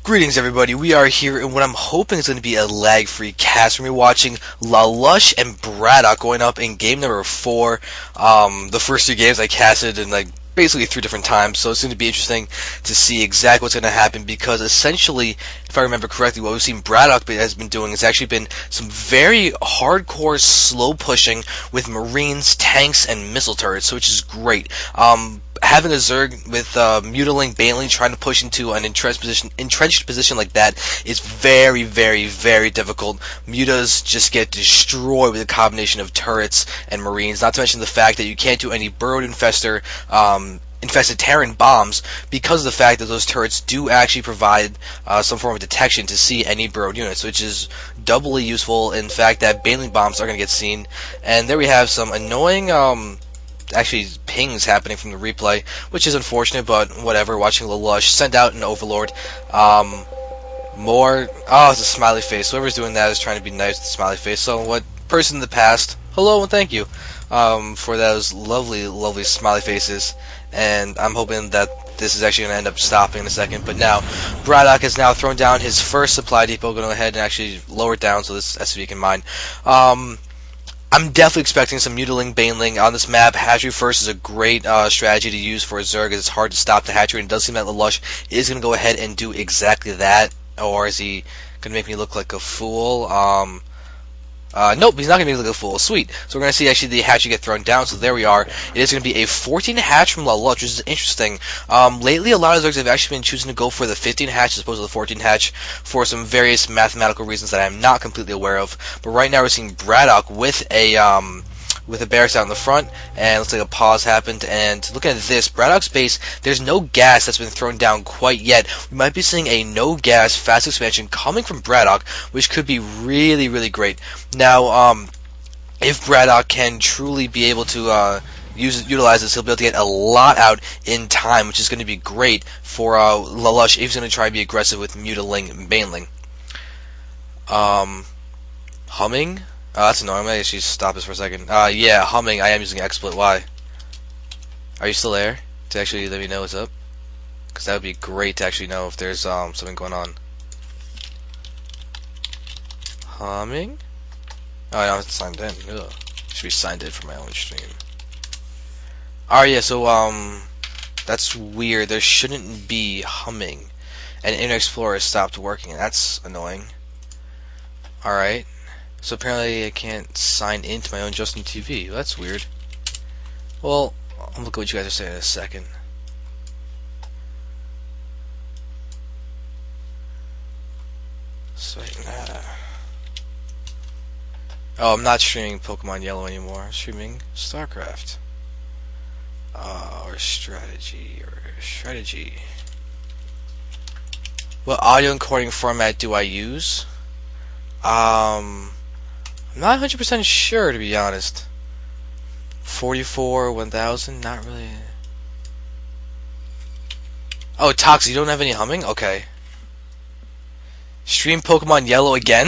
Greetings, everybody. We are here in what I'm hoping is going to be a lag-free cast. We're going to be watching Lalush and BratOK going up in game number 4. The first 2 games I casted in basically 3 different times, so it's going to be interesting to see exactly what's going to happen, because essentially, if I remember correctly, what we've seen BratOK has been doing has actually been some very hardcore slow pushing with Marines, tanks, and missile turrets, which is great. Having a Zerg with Mutiling, Baneling trying to push into an entrenched position like that is very, very, very difficult. Mutas just get destroyed with a combination of turrets and Marines, not to mention the fact that you can't do any burrowed infested Terran bombs because of the fact that those turrets do actually provide some form of detection to see any burrowed units, which is doubly useful in fact that Baneling bombs are going to get seen. And there we have some annoying actually pings happening from the replay, which is unfortunate, but whatever. Watching Lalush send out an Overlord. It's a smiley face. Whoever's doing that is trying to be nice with the smiley face. So what person in the past, hello and thank you for those lovely, lovely smiley faces. And I'm hoping that this is actually going to end up stopping in a second. But now, BratOK has now thrown down his first supply depot. Going to go ahead and actually lower it down, so this has to be in mind. I'm definitely expecting some Mutiling, Baneling on this map. Hatchery first is a great strategy to use for a Zerg, as it's hard to stop the hatchery, and it does seem that Lalush is going to go ahead and do exactly that. Or is he going to make me look like a fool? Nope, he's not going to make me look like a fool. Sweet. So we're going to see actually the hatchery get thrown down, so there we are. It is going to be a 14 hatch from Lalush, which is interesting. Lately, a lot of Zergs have actually been choosing to go for the 15 hatch as opposed to the 14 hatch for some various mathematical reasons that I'm not completely aware of. But right now we're seeing BratOK with a barracks out in the front, and looks like a pause happened. And looking at this, BratOK's base, there's no gas that's been thrown down quite yet. We might be seeing a no gas fast expansion coming from BratOK, which could be really, really great. Now, if BratOK can truly be able to utilize this, he'll be able to get a lot out in time, which is going to be great for Lalush if he's going to try to be aggressive with Mutiling and Baneling. Humming? That's annoying. I'm going to actually stop this for a second. Yeah, humming. I am using XSplit. Why? Are you still there to actually let me know what's up? Because that would be great to actually know if there's something going on. Humming? Oh, I don't signed in. Ugh. Should be signed in for my own stream. Alright, yeah, so, that's weird. There shouldn't be humming. And Internet Explorer stopped working. That's annoying. Alright. So apparently I can't sign into my own Justin TV. Well, that's weird. Well, I'll look at what you guys are saying in a second. So, oh, I'm not streaming Pokemon Yellow anymore. I'm streaming Starcraft. Or strategy. What audio encoding format do I use? I'm not 100% sure, to be honest. 44, 1000, not really. Oh, Toxic, you don't have any humming? Okay. Stream Pokemon Yellow again?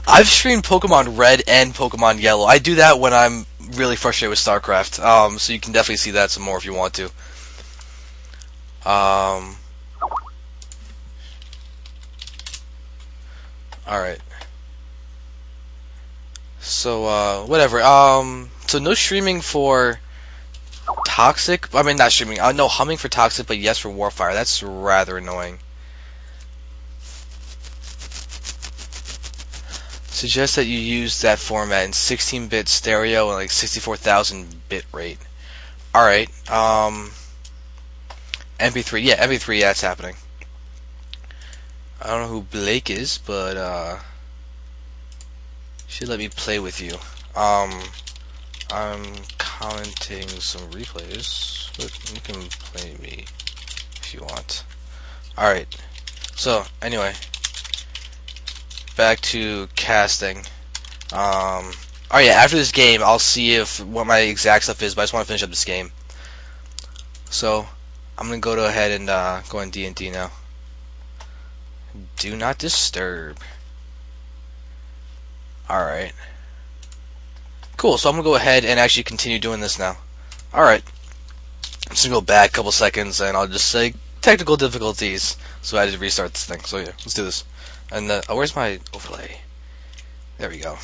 I've streamed Pokemon Red and Pokemon Yellow. I do that when I'm really frustrated with StarCraft. So you can definitely see that some more if you want to. Alright. So, whatever. So no streaming for Toxic. I mean, not streaming. No humming for Toxic, but yes for Warfire. That's rather annoying. Suggest that you use that format in 16-bit stereo and 64,000 bit rate. Alright. MP3. Yeah, MP3, yeah, it's happening. I don't know who Blake is, but, should let me play with you. I'm commenting some replays, but you can play me if you want. Alright, so, anyway, back to casting. Alright, yeah, after this game, I'll see what my exact stuff is, but I just want to finish up this game. So, I'm going to go ahead and go on D&D now. Do not disturb. Alright. Cool, so I'm going to go ahead and actually continue doing this now. Alright. I'm just going to go back a couple seconds and I'll just say technical difficulties, so I had to restart this thing. So yeah, let's do this. And oh, where's my overlay? There we go.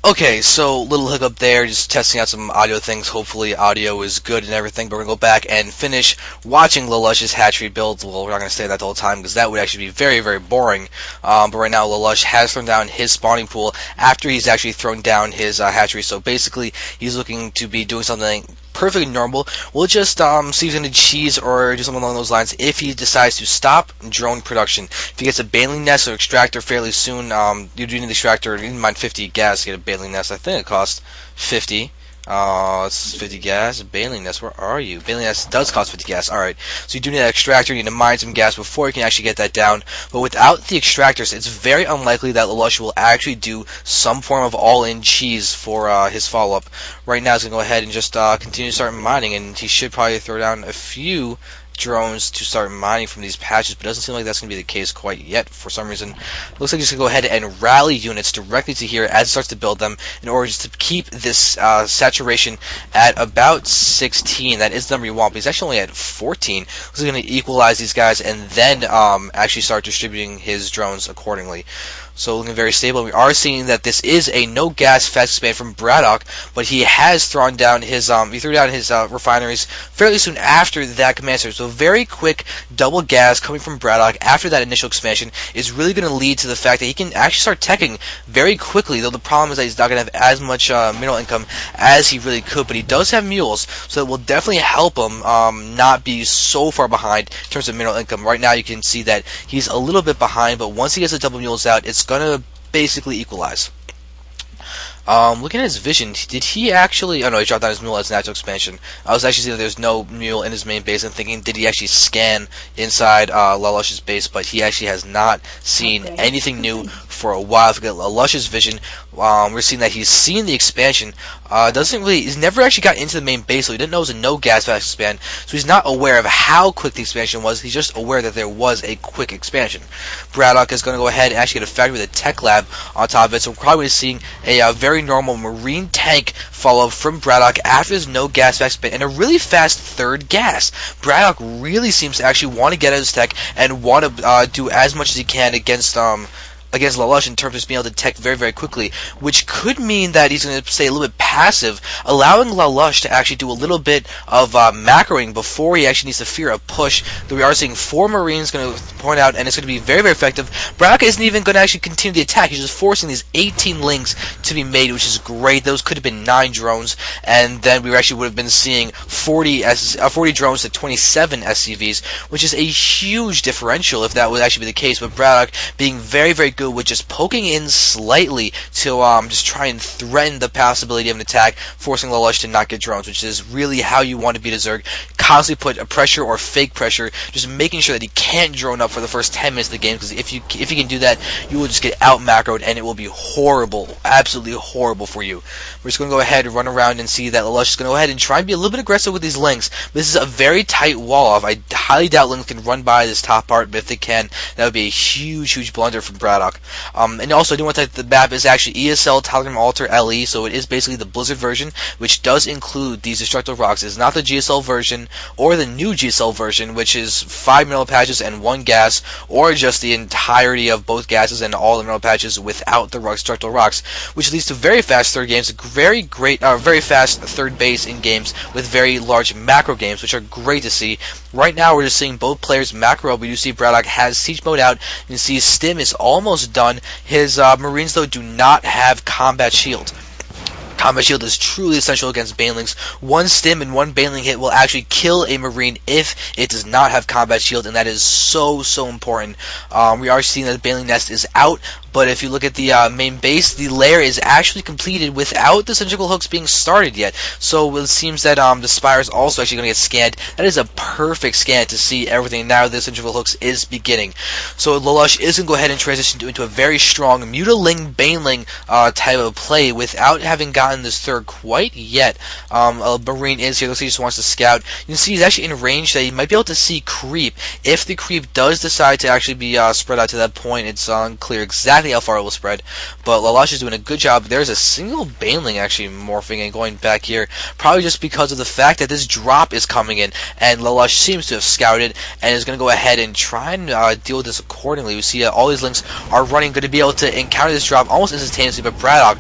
Okay, so little hiccup there, just testing out some audio things. Hopefully audio is good and everything, but we're going to go back and finish watching Lalush's hatchery build. Well, we're not going to say that the whole time because that would actually be very, very boring. But right now Lalush has thrown down his spawning pool after he's actually thrown down his hatchery. So basically he's looking to be doing something perfectly normal. We'll just see if he's going to cheese or do something along those lines if he decides to stop drone production. If he gets a baneling nest or extractor fairly soon, you do need the extractor, you mind 50 gas to get a baneling nest. I think it costs 50. It's 50 gas. Baneling nest, where are you? Baneling nest does cost 50 gas. Alright, so you do need an extractor. You need to mine some gas before you can actually get that down. But without the extractors, it's very unlikely that Lalush will actually do some form of all-in cheese for his follow-up. Right now, he's going to go ahead and just continue to start mining, and he should probably throw down a few drones to start mining from these patches, but it doesn't seem like that's going to be the case quite yet for some reason. It looks like he's going to go ahead and rally units directly to here as it starts to build them in order just to keep this saturation at about 16. That is the number you want, but he's actually only at 14. Looks like he's going to equalize these guys and then actually start distributing his drones accordingly. So looking very stable. We are seeing that this is a no gas fast expand from BratOK, but he has thrown down his refineries fairly soon after that command center. So very quick double gas coming from BratOK after that initial expansion is really going to lead to the fact that he can actually start teching very quickly. Though the problem is that he's not going to have as much mineral income as he really could, but he does have mules, so it will definitely help him not be so far behind in terms of mineral income. Right now you can see that he's a little bit behind, but once he gets the double mules out, it's going to basically equalize. Looking at his vision, did he actually... Oh no, he dropped down his mule as natural expansion. I was actually seeing that there's no mule in his main base and thinking, did he actually scan inside Lalush's base? But he actually has not seen anything new for a while. If we get Lalush's vision, we're seeing that he's seen the expansion. He's never actually got into the main base, so he didn't know it was a no gas fast expand. So he's not aware of how quick the expansion was. He's just aware that there was a quick expansion. BratOK is going to go ahead and actually get a factory with a tech lab on top of it. So we're probably seeing a very normal marine tank follow from BratOK after his no gas fast expand and a really fast third gas. BratOK really seems to actually want to get out of his tech and want to do as much as he can against Lalush in terms of being able to tech very, very quickly, which could mean that he's going to stay a little bit passive, allowing Lalush to actually do a little bit of macroing before he actually needs to fear a push. That we are seeing 4 Marines going to point out, and it's going to be very, very effective. BratOK isn't even going to actually continue the attack. He's just forcing these 18 links to be made, which is great. Those could have been 9 drones, and then we actually would have been seeing 40 drones to 27 SCVs, which is a huge differential if that would actually be the case. But BratOK being very, very good with just poking in slightly to just try and threaten the possibility of an attack, forcing Lalush to not get drones, which is really how you want to beat a Zerg. Constantly put a pressure or fake pressure, just making sure that he can't drone up for the first 10 minutes of the game, because if you can do that, you will just get out macroed and it will be horrible, absolutely horrible for you. We're just going to go ahead and run around and see that Lalush is going to go ahead and try and be a little bit aggressive with these links. This is a very tight wall off. I highly doubt links can run by this top part, but if they can, that would be a huge, huge blunder from BratOK. And also, I do want to say that the map is actually ESL Tal'Darim Alter LE, so it is basically the Blizzard version, which does include these destructive rocks. It's not the GSL version or the new GSL version, which is 5 mineral patches and 1 gas, or just the entirety of both gases and all the mineral patches without the destructive rocks, which leads to very fast third games, very fast third base in games with very large macro games, which are great to see. Right now, we're just seeing both players macro. We do see BratOK has siege mode out. You can see Stim is almost done. His Marines, though, do not have combat shield. Combat shield is truly essential against banelings. 1 stim and 1 baneling hit will actually kill a Marine if it does not have combat shield, and that is so important. We are seeing that the baneling nest is out, but if you look at the main base, the lair is actually completed without the cylindrical hooks being started yet. So it seems that the spire is also actually going to get scanned. That is a perfect scan to see everything now the cylindrical hooks is beginning. So Lalush is going to go ahead and transition into a very strong mutiling baneling type of play without having gotten this third quite yet. A Marine is here. Looks like he just wants to scout. You can see he's actually in range that he might be able to see creep. If the creep does decide to actually be spread out to that point, it's unclear exactly exactly how far it will spread, but Lalush is doing a good job. There's a single Baneling actually morphing and going back here, probably just because of the fact that this drop is coming in, and Lalush seems to have scouted and is going to go ahead and try and deal with this accordingly. We see all these links are running, going to be able to encounter this drop almost instantaneously, but BratOK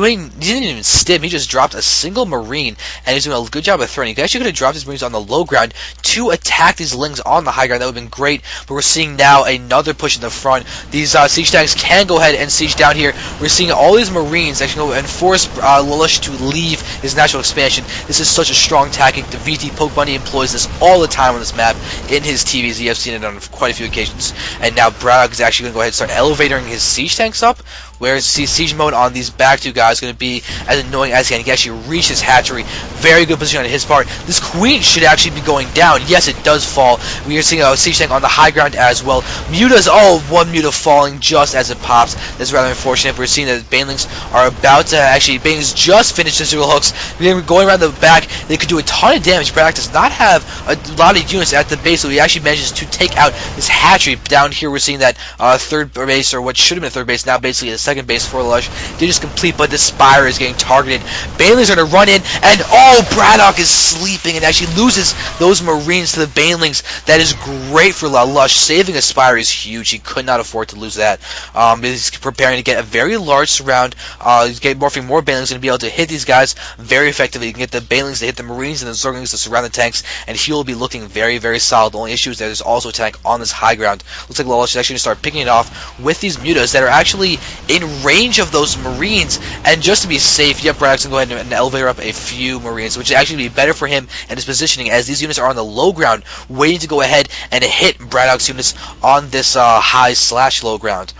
he didn't even stim, he just dropped a single Marine, and he's doing a good job of threatening. He actually could have dropped his Marines on the low ground to attack these links on the high ground. That would have been great, but we're seeing now another push in the front. These siege tanks can go ahead and siege down here. We're seeing all these Marines actually go and force Lalush to leave his natural expansion. This is such a strong tactic. The VT Poke Bunny employs this all the time on this map in his TVs. You have seen it on quite a few occasions. And now BratOK is actually going to go ahead and start elevating his siege tanks up, whereas siege mode on these back two guys is going to be as annoying as he can. He can actually reach his hatchery. Very good position on his part. This queen should actually be going down. Yes, it does fall. We are seeing a siege tank on the high ground as well. Mutas, one Muta falling just as it pops. That's rather unfortunate. We're seeing that Banelings are about to actually, Banelings just finished his dual hooks. They're going around the back. They could do a ton of damage. BratOK does not have a lot of units at the base, so he actually manages to take out his hatchery. Down here, we're seeing that third base, or what should have been third base, now basically the second base for Lalush. They just complete, but the Spire is getting targeted. Banelings are going to run in, and BratOK is sleeping and actually loses those Marines to the Banelings. That is great for Lalush. Saving a Spire is huge. He could not afford to lose that. He's preparing to get a very large surround. He's morphing more Banelings and be able to hit these guys very effectively. He can get the Banelings to hit the Marines and the Zerglings to surround the tanks, and he will be looking very, very solid. The only issue is that there's also a tank on this high ground. Looks like Lalush is actually going to start picking it off with these Mutas that are actually in range of those Marines, and just to be safe, BratOK's going to go ahead and elevator up a few Marines, which would actually be better for him and his positioning, as these units are on the low ground, waiting to go ahead and hit BratOK's units on this high/low ground.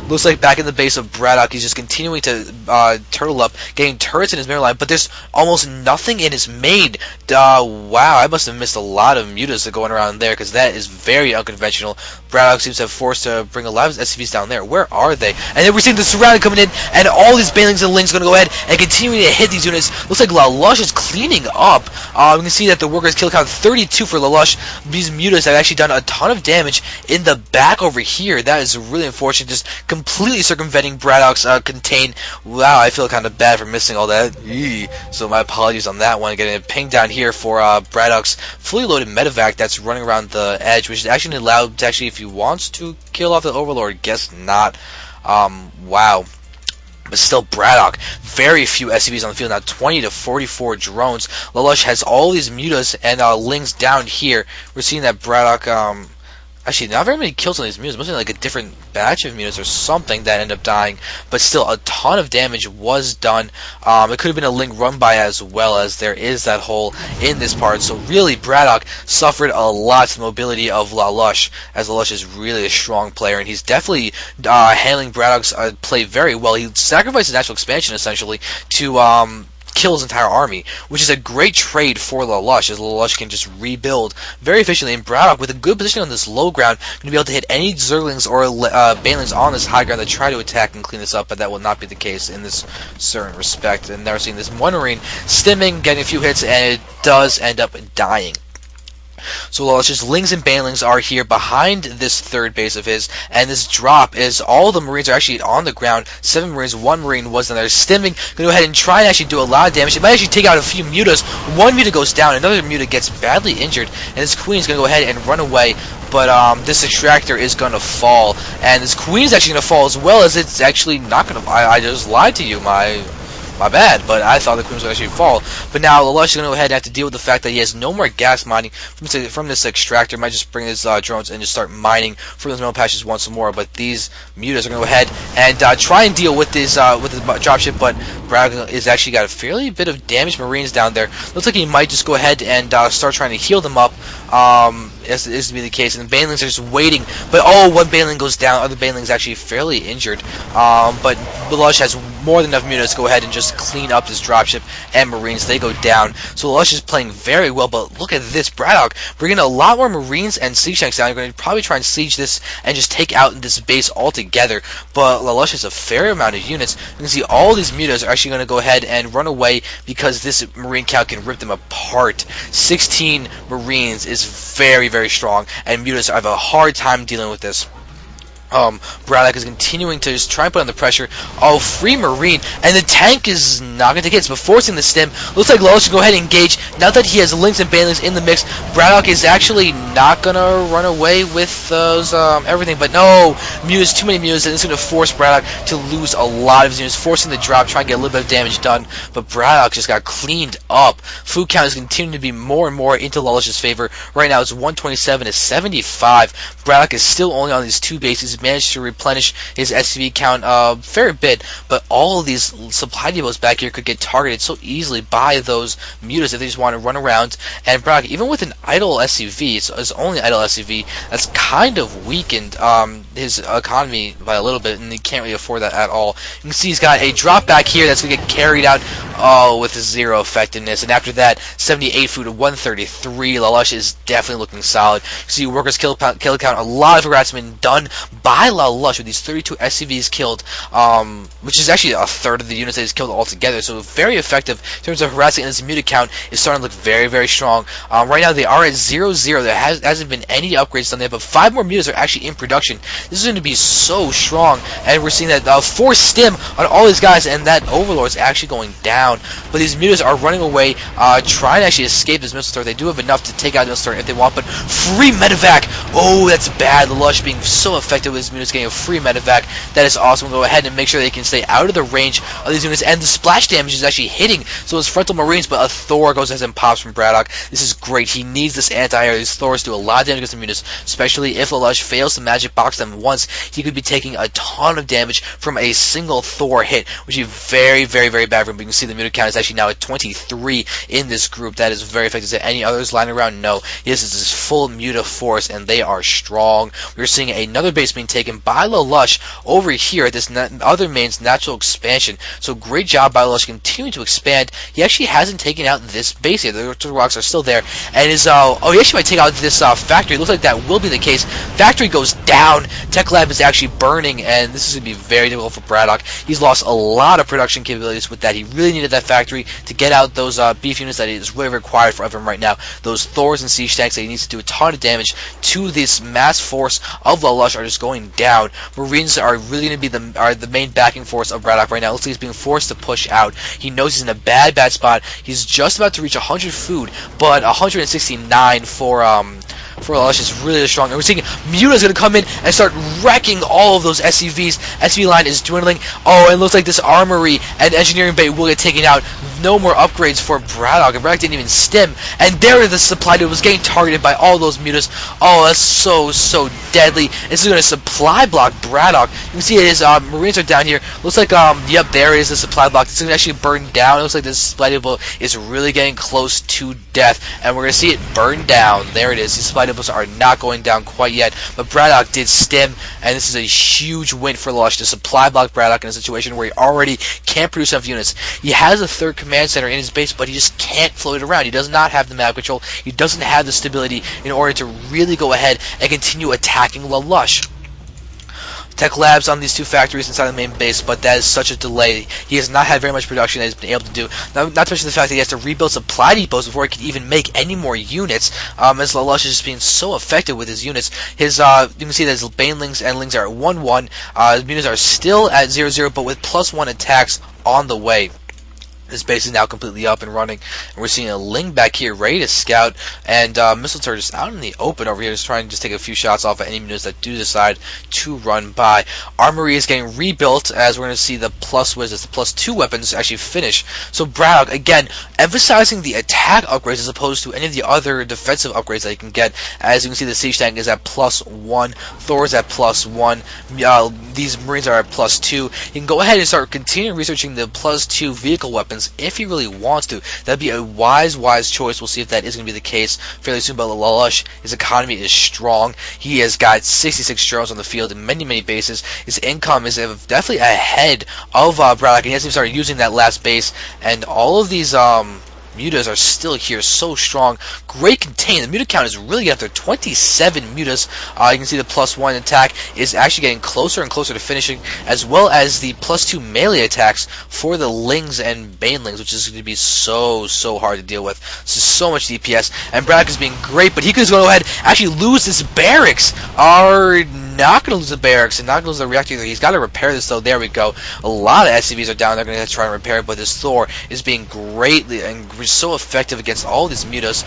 Looks like back in the base of BratOK, he's just continuing to turtle up, getting turrets in his mirror line, but there's almost nothing in his main. Wow, I must have missed a lot of Mutas that are going around there, because that is very unconventional. BratOK seems to have forced to bring a lot of SCVs down there. Where are they? And then we're seeing the surrounding coming in, and all these Banelings and Lings are going to go ahead and continue to hit these units. Looks like Lalush is cleaning up. We can see that the workers kill count 32 for Lalush. These Mutas have actually done a ton of damage in the back over here. That is really unfortunate. Just completely circumventing BratOK's contain. Wow, I feel kind of bad for missing all that. Eee. So my apologies on that one. Getting a ping down here for BratOK's fully loaded medevac that's running around the edge, which is actually allowed to actually, if he wants to kill off the Overlord, guess not. Wow. But still, BratOK, very few SCVs on the field now, 20 to 44 drones. Lalush has all these Mutas and Lings down here. We're seeing that BratOK, actually, not very many kills on these Mutas. Mostly like a different batch of Mutas or something that end up dying. But still, a ton of damage was done. It could have been a Ling run by as well, as there is that hole in this part. So really, BratOK suffered a lot to the mobility of Lalush, as Lalush is really a strong player, and he's definitely handling BratOK's play very well. He sacrificed his natural expansion, essentially, to kill his entire army, which is a great trade for Lalush, as Lalush can just rebuild very efficiently. And BratOK, with a good position on this low ground, going to be able to hit any Zerglings or Banelings on this high ground that try to attack and clean this up, but that will not be the case in this certain respect. And now we're seeing this one Marine stimming, getting a few hits, and it does end up dying. So Lalush's Lings and Banelings are here behind this third base of his, and this drop is all the Marines are actually on the ground. 7 Marines, 1 Marine was in there stimming. Going to go ahead and try and actually do a lot of damage. It might actually take out a few Mutas. One Muta goes down, another Muta gets badly injured, and this Queen is going to go ahead and run away. But this Extractor is going to fall, and this Queen is actually going to fall, as well as it's actually not going to. I just lied to you, my bad, but I thought the Queen was going to actually fall. But now Lalush is going to go ahead and have to deal with the fact that he has no more gas mining from this Extractor. Might just bring his drones and just start mining from those mineral patches once more. But these Mutas are going to go ahead and try and deal with this with the dropship. But BratOK is actually got a fairly bit of damaged Marines down there. Looks like he might just go ahead and start trying to heal them up. As is to be the case, and the Banelings are just waiting. But one Baneling goes down. Other Banelings actually fairly injured. But Lalush has more than enough Mutas to go ahead and just clean up this dropship and Marines. They go down. So Lalush is playing very well. But look at this, BratOK bringing a lot more Marines and siege tanks down. You're going to probably try and siege this and just take out this base altogether. But Lalush has a fair amount of units. You can see all these Mutas are actually going to go ahead and run away, because this Marine count can rip them apart. 16 Marines is very, very strong, and Mutas have a hard time dealing with this. Braddock is continuing to just try and put on the pressure. Oh, free Marine, and the tank is not going to take hits, but forcing the stim. Looks like Lalush should go ahead and engage. Now that he has links and banelings in the mix, Braddock is actually not going to run away with those everything, but no, Muse, too many Muse, and it's going to force Braddock to lose a lot of his units, forcing the drop, trying to get a little bit of damage done, but Braddock just got cleaned up. Food count is continuing to be more and more into Lalush's favor. Right now it's 127 to 75. Braddock is still only on these 2 bases. He's managed to replenish his SCV count a fair bit, but all of these supply depots back here could get targeted so easily by those mutas if they just want to run around. And Braddock, even with an idle SCV, it's his only idle SCV, that's kind of weakened his economy by a little bit, and he can't really afford that at all. You can see he's got a drop back here that's going to get carried out with 0 effectiveness, and after that, 78 food to 133. Lalush is definitely looking solid. You see workers kill count, a lot of harassment been done by Lalush with these 32 SCVs killed, which is actually a third of the units that he's killed altogether, so very effective in terms of harassing, and his muta count is starting to look very, very strong. Right now they are at 0-0. There hasn't been any upgrades done there, but 5 more mutas are actually in production. This is going to be so strong, and we're seeing that 4 stim on all these guys, and that Overlord is actually going down. But these mutas are running away, trying to actually escape this missile turret. They do have enough to take out the missile turret if they want, but free medevac! Oh, that's bad. Lalush being so effective with his mutas getting a free medevac. That is awesome. We'll go ahead and make sure they can stay out of the range of these units, and the splash damage is actually hitting so his frontal Marines, but a Thor goes ahead and pops from Braddock. This is great. He needs this anti-air. These Thors do a lot of damage against the mutas, especially if Lalush fails to magic box them once. He could be taking a ton of damage from a single Thor hit, which is very, very, very bad for him. But you can see the muta count is actually now at 23 in this group. That is very effective. Is there any others lying around? No. This is his full muta force, and they are strong. We're seeing another base being taken by Lalush over here at this other main's natural expansion. So great job by Lalush continuing to expand. He actually hasn't taken out this base yet. The rocks are still there, and is he actually might take out this factory. It looks like that will be the case. Factory goes down. Tech Lab is actually burning, and this is going to be very difficult for Braddock. He's lost a lot of production capabilities with that. He really needed that factory to get out those beef units that is really required for him right now. Those Thors and siege tanks that he needs to do a ton of damage to this mass force of Lalush are just going down. Marines are really going to be the main backing force of Braddock right now. It looks like he's being forced to push out. He knows he's in a bad spot. He's just about to reach 100 food, but 169 for Lalush is really strong. And we're seeing Muta's going to come in and start wrecking all of those SCVs. SCV line is dwindling. Oh, and it looks like this armory and engineering bay will get taken out. No more upgrades for Braddock. And Braddock didn't even stim. And there the supply dude was getting targeted by all those mutas. Oh, that's so deadly. This is going to supply block Braddock. You can see his Marines are down here. Looks like, yep, there is the supply block. It's going to actually burn down. It looks like this supply depot is really getting close to death. And we're going to see it burn down. There it is. These supply depots are not going down quite yet. But Braddock did stim. And this is a huge win for Lalush to supply block Braddock in a situation where he already can't produce enough units. He has a third command center in his base, but he just can't float it around. He does not have the map control. He doesn't have the stability in order to really go ahead and continue attacking Lalush. Tech Labs on these 2 factories inside the main base, but that is such a delay. He has not had very much production that he's been able to do. Not to mention the fact that he has to rebuild supply depots before he can even make any more units, as Lalush is just being so effective with his units. His, you can see that his Banelings and Lings are at 1-1. His units are still at 0-0, but with +1 attacks on the way. This base is now completely up and running, and we're seeing a Ling back here ready to scout, and missile turret just out in the open over here, just trying to just take a few shots off at any units that do decide to run by. Armory is getting rebuilt, as we're going to see the +2 weapons actually finish. So Braddock, again, emphasizing the attack upgrades as opposed to any of the other defensive upgrades that you can get. As you can see, the siege tank is at +1, Thor is at +1, these Marines are at +2. You can go ahead and start continuing researching the +2 vehicle weapons if he really wants to. That'd be a wise choice. We'll see if that is going to be the case fairly soon. But Lalush, his economy is strong. He has got 66 drones on the field in many bases. His income is definitely ahead of Braddock, and he hasn't even started using that last base. And all of these mutas are still here, so strong. Great contain. The muta count is really getting up there. 27 mutas. You can see the +1 attack is actually getting closer and closer to finishing, as well as the +2 melee attacks for the Lings and Banelings, which is going to be so hard to deal with. This is so much DPS, and BratOK is being great, but he could go ahead and actually lose this barracks. Are not going to lose the barracks and not going to lose the reactor either. He's got to repair this, though. There we go. A lot of SCVs are down. They're going to try and repair it, but this Thor is being greatly and so effective against all these mutas.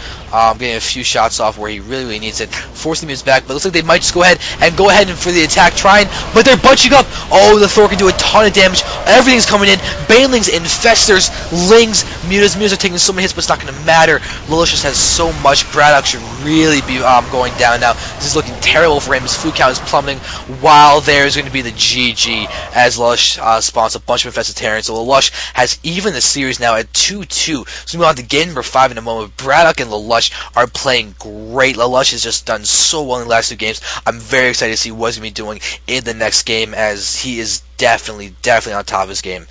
Getting a few shots off where he really needs it. Forcing the mutas back, but it looks like they might just go ahead and for the attack, trying, but they're bunching up. Oh, the Thor can do a ton of damage. Everything's coming in. Banelings, Infestors, Lings, mutas. Mutas are taking so many hits, but it's not going to matter. Lalush just has so much. BratOK should really be going down now. This is looking terrible for him. His food count is plummeting, while there's going to be the GG as Lalush spawns a bunch of infested Terrans. So Lalush has even the series now at 2-2. So we move on to game number 5 in a moment. BratOK and Lalush are playing great. Lalush has just done so well in the last 2 games. I'm very excited to see what he's going to be doing in the next game, as he is definitely on top of his game.